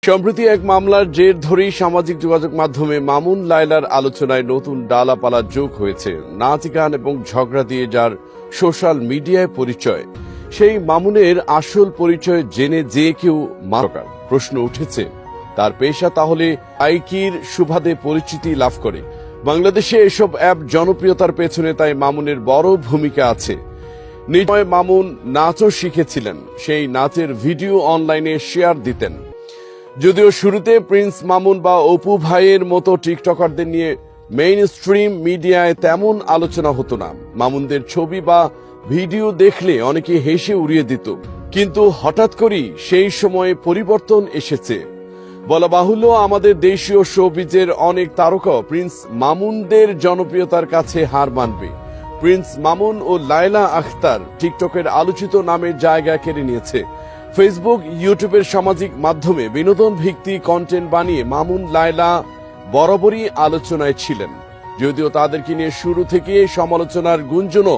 সম্প্রতি এক মামলার জের ধরেই সামাজিক যোগাযোগ মাধ্যমে মামুন লায়লার আলোচনায় নতুন ডালাপালা যোগ হয়েছে। নাচ গান এবং ঝগড়া দিয়ে যার সোশ্যাল মিডিয়ায় পরিচয়, সেই মামুনের আসল পরিচয় জেনে যে কেউ মারকার প্রশ্ন উঠেছে, তার পেশা তাহলে আইকির সুবাদে পরিচিতি লাভ করে। বাংলাদেশে এসব অ্যাপ জনপ্রিয়তার পেছনে তাই মামুনের বড় ভূমিকা আছে। নিজে মামুন নাচও শিখেছিলেন, সেই নাচের ভিডিও অনলাইনে শেয়ার দিতেন। যদিও শুরুতে প্রিন্স মামুন বা অপু ভাইয়ের মতো টিকটকারদের নিয়ে মেইন স্ট্রিম মিডিয়ায় তেমন আলোচনা হতো না। মামুনদের ছবি বা ভিডিও দেখলে অনেকে হেসে উড়িয়ে দিত, কিন্তু হঠাৎ করেই সেই সময়ে পরিবর্তন এসেছে। বলা বাহুল্য, আমাদের দেশীয় শোবিজের অনেক তারকা প্রিন্স মামুনদের জনপ্রিয়তার কাছে হার মানবে। প্রিন্স মামুন ও লায়লা আখতার টিকটকের আলোচিত নামের জায়গা কেড়ে নিয়েছে। ফেসবুক, ইউটিউবের সামাজিক মাধ্যমে বিনোদন ভিত্তিক কন্টেন্ট বানিয়ে মামুন লায়লা বরাবরই আলোচনায় ছিলেন। যদিও তাদেরকে নিয়ে শুরু থেকে সমালোচনার গুঞ্জনও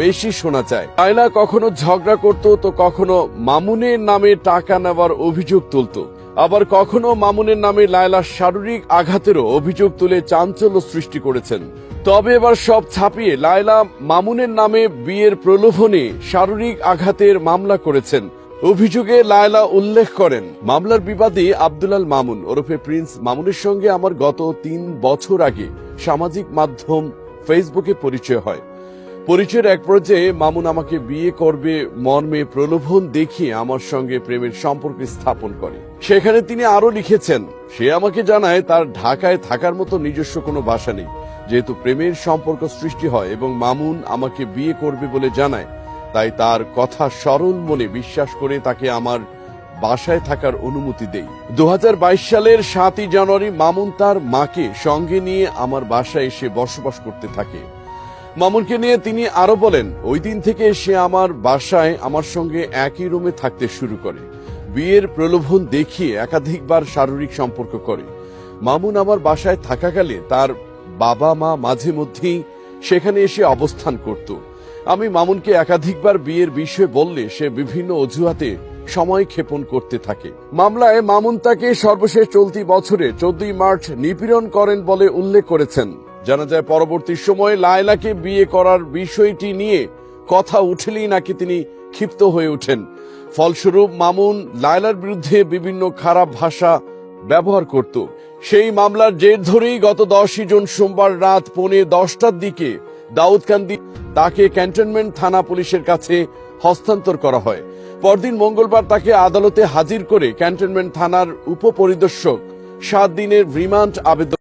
বেশি শোনা যায়। লায়লা কখনো ঝগড়া করত, তো কখনো মামুনের নামে টাকা নেওয়ার অভিযোগ তুলত, আবার কখনো মামুনের নামে লায়লার শারীরিক আঘাতেরও অভিযোগ তুলে চাঞ্চল্য সৃষ্টি করেছেন। তবে এবার সব ছাপিয়ে লায়লা মামুনের নামে বিয়ের প্রলোভনে শারীরিক আঘাতের মামলা করেছেন। অভিযোগে লায়লা উল্লেখ করেন, মামলার বিবাদী আব্দুল আল মামুন ওরফে প্রিন্স মামুনের সঙ্গে আমার গত 3 বছর আগে সামাজিক মাধ্যম ফেসবুকে পরিচয় হয়। পরিচয়ের এক পর্যায়ে মামুন আমাকে বিয়ে করবে মর্মে প্রলোভন দেখিয়ে আমার সঙ্গে প্রেমের সম্পর্ক স্থাপন করে। সেখানে তিনি আরো লিখেছেন, সে আমাকে জানায় তার ঢাকায় থাকার মতো নিজস্ব কোনো বাসা নেই। যেহেতু প্রেমের সম্পর্ক সৃষ্টি হয় এবং মামুন আমাকে বিয়ে করবে বলে জানায়, তাই তার কথা সরল মনে বিশ্বাস করে তাকে আমার বাসায় থাকার অনুমতি দেই। 2022 সালের 7 জানুয়ারি মামুন তার মাকে সঙ্গে নিয়ে আমার বাসায় এসে বসবাস করতে থাকে। মামুনকে নিয়ে তিনি আরো বলেন, ওই দিন থেকে সে আমার বাসায় আমার সঙ্গে একই রুমে থাকতে শুরু করে। বিয়ের প্রলোভন দেখিয়ে একাধিকবার শারীরিক সম্পর্ক করে। মামুন আমার বাসায় থাকাকালে তার বাবা মা মাঝে মধ্যেই সেখানে এসে অবস্থান করত। আমি মামুনকে একাধিকবার বিয়ের বিষয়ে বললে সে বিভিন্ন অজুহাতে সময় ক্ষেপণ করতে থাকে। মামলায় মামুন তাকে সর্বশেষ চলতি বছরে 14 মার্চ নিপীড়ন করেন বলে উল্লেখ করেছেন। জানা যায়, পরবর্তী সময়ে লায়লাকে বিয়ে করার বিষয়টি নিয়ে কথা উঠলেই নাকি তিনি ক্ষিপ্ত হয়ে ওঠেন। ফলস্বরূপ মামুন লায়লার বিরুদ্ধে বিভিন্ন খারাপ ভাষা ব্যবহার করত। সেই মামলার জের ধরেই গত 10 জুন সোমবার রাত 10:15টার দিকে দাউদকান্দি তাকে ক্যান্টনমেন্ট থানা পুলিশের কাছে হস্তান্তর করা হয়। পরদিন মঙ্গলবার তাকে আদালতে হাজির করে ক্যান্টনমেন্ট থানার উপপরিদর্শক 7 দিনের রিমান্ড আবেদন